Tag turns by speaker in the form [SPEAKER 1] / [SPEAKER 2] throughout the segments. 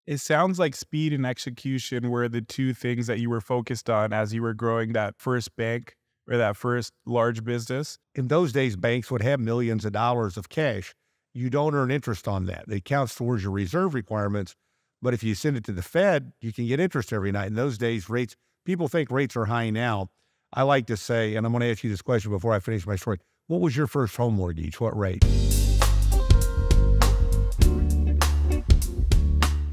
[SPEAKER 1] It sounds like speed and execution were the two things that you were focused on as you were growing that first bank or that first large business.
[SPEAKER 2] In those days, banks would have millions of dollars of cash. You don't earn interest on that. It counts towards your reserve requirements. But if you send it to the Fed, you can get interest every night. In those days, people think rates are high now. I like to say, and I'm going to ask you this question before I finish my story. What was your first home mortgage? What rate?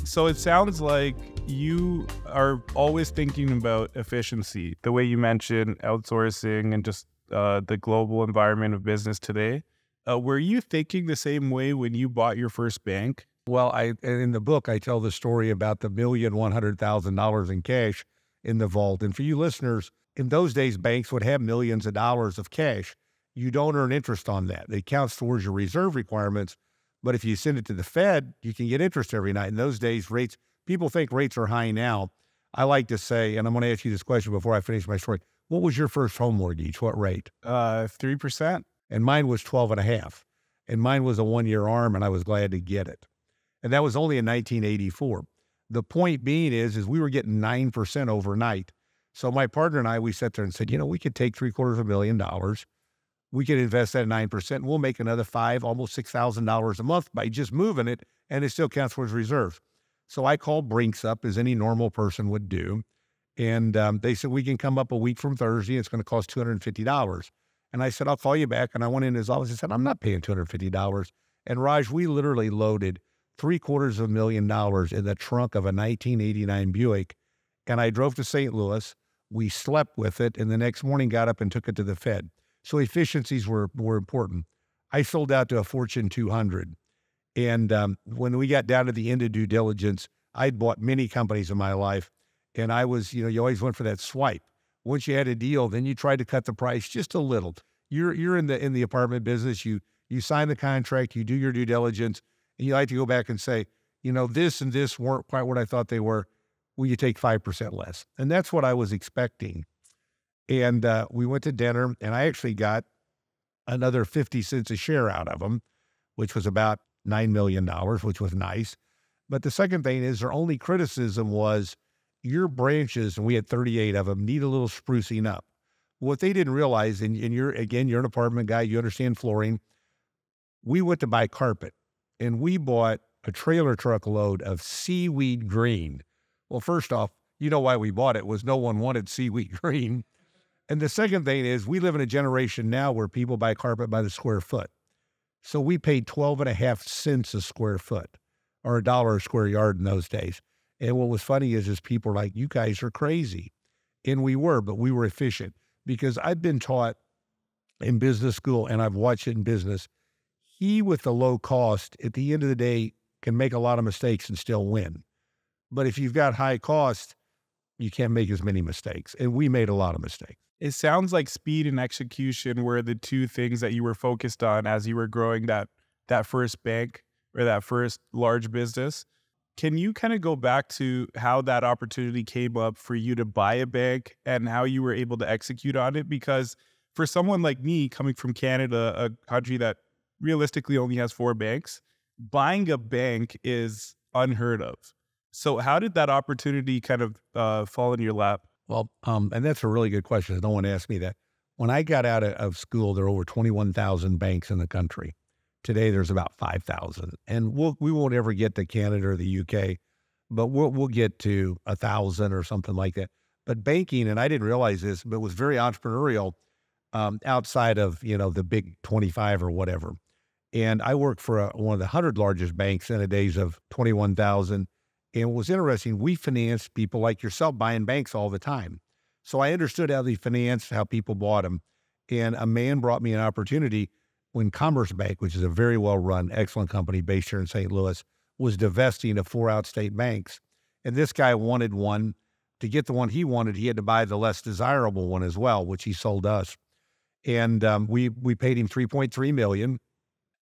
[SPEAKER 1] So it sounds like you are always thinking about efficiency, the way you mentioned outsourcing and just the global environment of business today. Were you thinking the same way when you bought your first bank?
[SPEAKER 2] Well, in the book, I tell the story about the $1,100,000 in cash in the vault. And for you listeners, in those days, banks would have millions of dollars of cash. You don't earn interest on that. It counts towards your reserve requirements. But if you send it to the Fed, you can get interest every night. In those days, people think rates are high now. I like to say, and I'm going to ask you this question before I finish my story. What was your first home mortgage? What rate?
[SPEAKER 1] 3%.
[SPEAKER 2] And mine was 12.5. And mine was a 1-year ARM, and I was glad to get it. And that was only in 1984. The point being is we were getting 9% overnight. So my partner and I, we sat there and said, we could take $750,000. We could invest that at 9%. And we'll make another almost $6,000 a month by just moving it, and it still counts towards reserves. So I called Brinks up, as any normal person would do. And they said, we can come up a week from Thursday. It's going to cost $250. And I said, I'll call you back. And I went in his office and said, I'm not paying $250. And Raj, we literally loaded $750,000 in the trunk of a 1989 Buick. And I drove to St. Louis. We slept with it. And the next morning got up and took it to the Fed. So efficiencies were important. I sold out to a Fortune 200. And when we got down to the end of due diligence, I'd bought many companies in my life. And I was, you always went for that swipe. Once you had a deal, then you tried to cut the price just a little. You're in the apartment business. You sign the contract, you do your due diligence, and you like to go back and say, this and this weren't quite what I thought they were. Will you take 5% less? And that's what I was expecting. And we went to dinner, and I actually got another 50 cents a share out of them, which was about $9 million, which was nice. But the second thing is their only criticism was your branches, and we had 38 of them, need a little sprucing up. What they didn't realize, and you're an apartment guy, you understand flooring. We went to buy carpet, and we bought a trailer truck load of seaweed green. Well, first off, you know why we bought it was no one wanted seaweed green. And the second thing is we live in a generation now where people buy carpet by the square foot. So we paid 12.5 cents a square foot, or $1 a square yard in those days. And what was funny is people were like, you guys are crazy. And we were, but we were efficient because I've been taught in business school and I've watched it in business. He with the low cost at the end of the day can make a lot of mistakes and still win. But if you've got high cost, you can't make as many mistakes. And we made a lot of mistakes.
[SPEAKER 1] It sounds like speed and execution were the two things that you were focused on as you were growing that first bank or that first large business. Can you kind of go back to how that opportunity came up for you to buy a bank and how you were able to execute on it? Because for someone like me coming from Canada, a country that realistically only has 4 banks, buying a bank is unheard of. So how did that opportunity kind of fall in your lap?
[SPEAKER 2] Well, and that's a really good question. No one asked me that. When I got out of school, there were over 21,000 banks in the country. Today, there's about 5,000. And we won't ever get to Canada or the UK, but we'll get to 1,000 or something like that. But banking, and I didn't realize this, but was very entrepreneurial outside of, the big 25 or whatever. And I worked for one of the 100 largest banks in the days of 21,000. And what was interesting, we financed people like yourself buying banks all the time. So I understood how they financed, how people bought them. And a man brought me an opportunity when Commerce Bank, which is a very well-run, excellent company based here in St. Louis, was divesting of 4 outstate banks. And this guy wanted one. To get the one he wanted, he had to buy the less desirable one as well, which he sold us. And we paid him $3.3 million.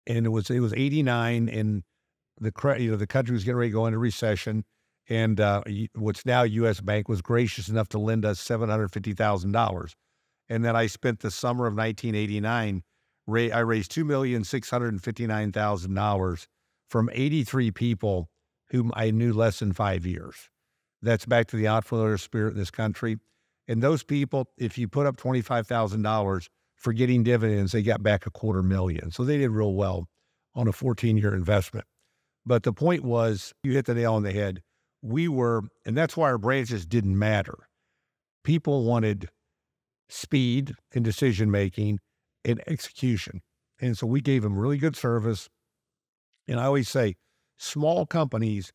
[SPEAKER 2] And it was 89, and the country was getting ready to go into recession, and what's now U.S. Bank was gracious enough to lend us $750,000. And then I spent the summer of 1989, I raised $2,659,000 from 83 people whom I knew less than 5 years. That's back to the entrepreneurial spirit in this country. And those people, if you put up $25,000 for getting dividends, they got back $250,000. So they did real well on a 14-year investment. But the point was, you hit the nail on the head. And that's why our branches didn't matter. People wanted speed and decision-making and execution. And so we gave them really good service. And I always say, small companies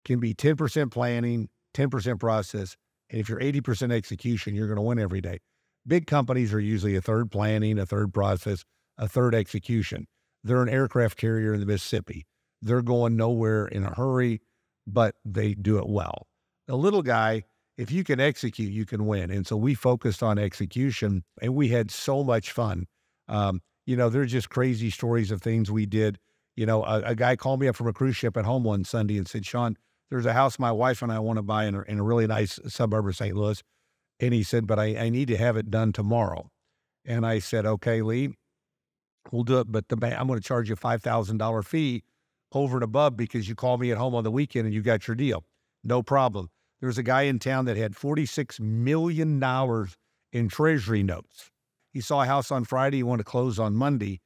[SPEAKER 2] can be 10% planning, 10% process. And if you're 80% execution, you're going to win every day. Big companies are usually a third planning, a third process, a third execution. They're an aircraft carrier in the Mississippi. They're going nowhere in a hurry, but they do it well. A little guy, if you can execute, you can win. And so we focused on execution, and we had so much fun. There's just crazy stories of things we did. A guy called me up from a cruise ship at home one Sunday and said, Sean, there's a house my wife and I want to buy in a really nice suburb of St. Louis. And he said, but I need to have it done tomorrow. And I said, okay, Lee, we'll do it. But I'm going to charge you a $5,000 fee over and above because you called me at home on the weekend and you got your deal. No problem. There's a guy in town that had $46 million in treasury notes. He saw a house on Friday. He wanted to close on Monday.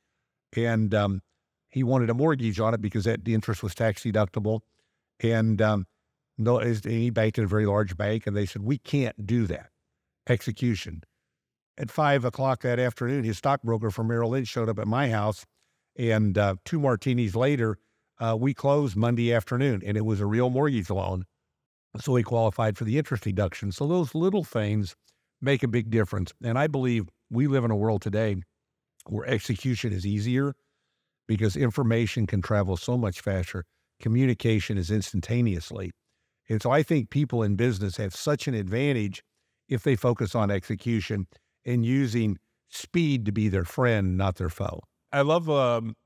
[SPEAKER 2] And he wanted a mortgage on it because the interest was tax deductible. And he banked at a very large bank. And they said, we can't do that. Execution. At 5 o'clock that afternoon, his stockbroker from Merrill Lynch showed up at my house. And 2 martinis later, we closed Monday afternoon. And it was a real mortgage loan. So he qualified for the interest deduction. So those little things make a big difference. And I believe we live in a world today where execution is easier because information can travel so much faster. Communication is instantaneously. And so I think people in business have such an advantage if they focus on execution and using speed to be their friend, not their foe.
[SPEAKER 1] I love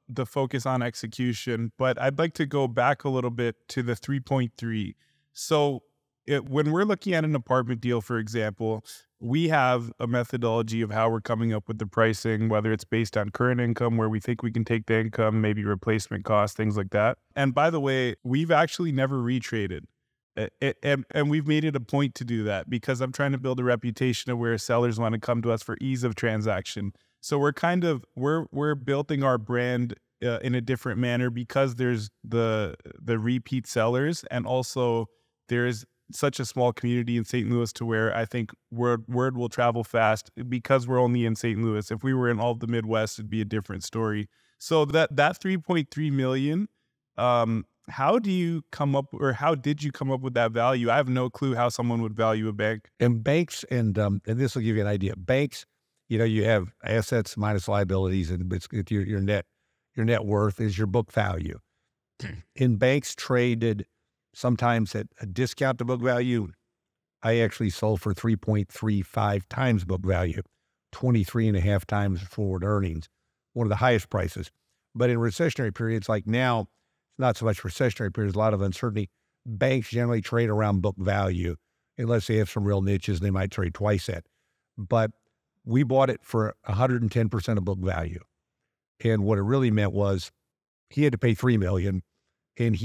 [SPEAKER 1] the focus on execution, but I'd like to go back a little bit to the 3.3. So when we're looking at an apartment deal, for example, we have a methodology of how we're coming up with the pricing, whether it's based on current income, where we think we can take the income, maybe replacement costs, things like that. And by the way, we've actually never retraded. And we've made it a point to do that because I'm trying to build a reputation of where sellers want to come to us for ease of transaction. So we're building our brand in a different manner because there's the repeat sellers, and also there's such a small community in St. Louis to where I think word will travel fast because we're only in St. Louis. If we were in all of the Midwest, it'd be a different story. So that 3.3 million, how do you come up, or how did you come up with that value? I have no clue how someone would value a bank.
[SPEAKER 2] And banks, and this will give you an idea. Banks, you have assets minus liabilities, and it's your net worth is your book value. And banks traded sometimes at a discount to book value. I actually sold for 3.35 times book value, 23.5 times forward earnings, one of the highest prices. But in recessionary periods like now, not so much recessionary periods, a lot of uncertainty, banks generally trade around book value. Unless they have some real niches, they might trade twice that. But we bought it for 110% of book value. And what it really meant was he had to pay $3 million, and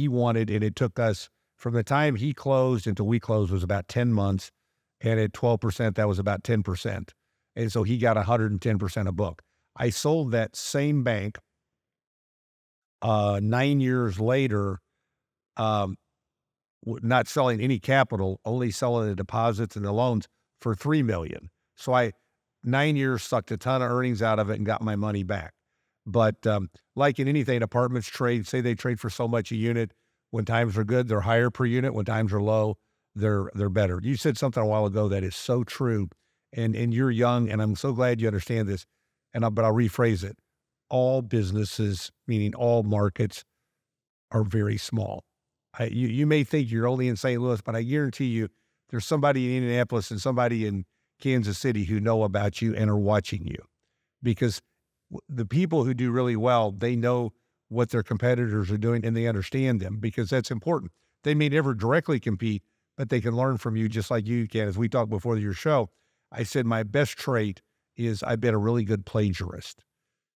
[SPEAKER 2] it took us, from the time he closed until we closed was about 10 months. And at 12%, that was about 10%. And so he got 110% of book. I sold that same bank 9 years later, not selling any capital, only selling the deposits and the loans for $3 million. So 9 years sucked a ton of earnings out of it and got my money back. But like in anything, apartments trade, say they trade for so much a unit. When times are good, they're higher per unit. When times are low, they're better. You said something a while ago that is so true, and you're young, and I'm so glad you understand this. But I'll rephrase it. All businesses, meaning all markets, are very small. You may think you're only in St. Louis, but I guarantee you there's somebody in Indianapolis and somebody in Kansas City who know about you and are watching you. Because the people who do really well, they know what their competitors are doing and they understand them, because that's important. They may never directly compete, but they can learn from you just like you can. As we talked before your show, I said my best trait is I've been a really good plagiarist,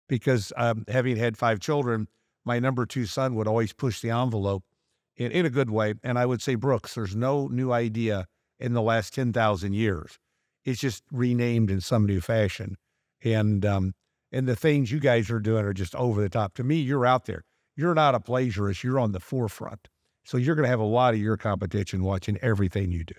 [SPEAKER 2] because having had 5 children, my number 2 son would always push the envelope in a good way. And I would say, Brooks, there's no new idea in the last 10,000 years. It's just renamed in some new fashion. And the things you guys are doing are just over the top. To me, you're out there. You're not a plagiarist. You're on the forefront. So you're going to have a lot of your competition watching everything you do.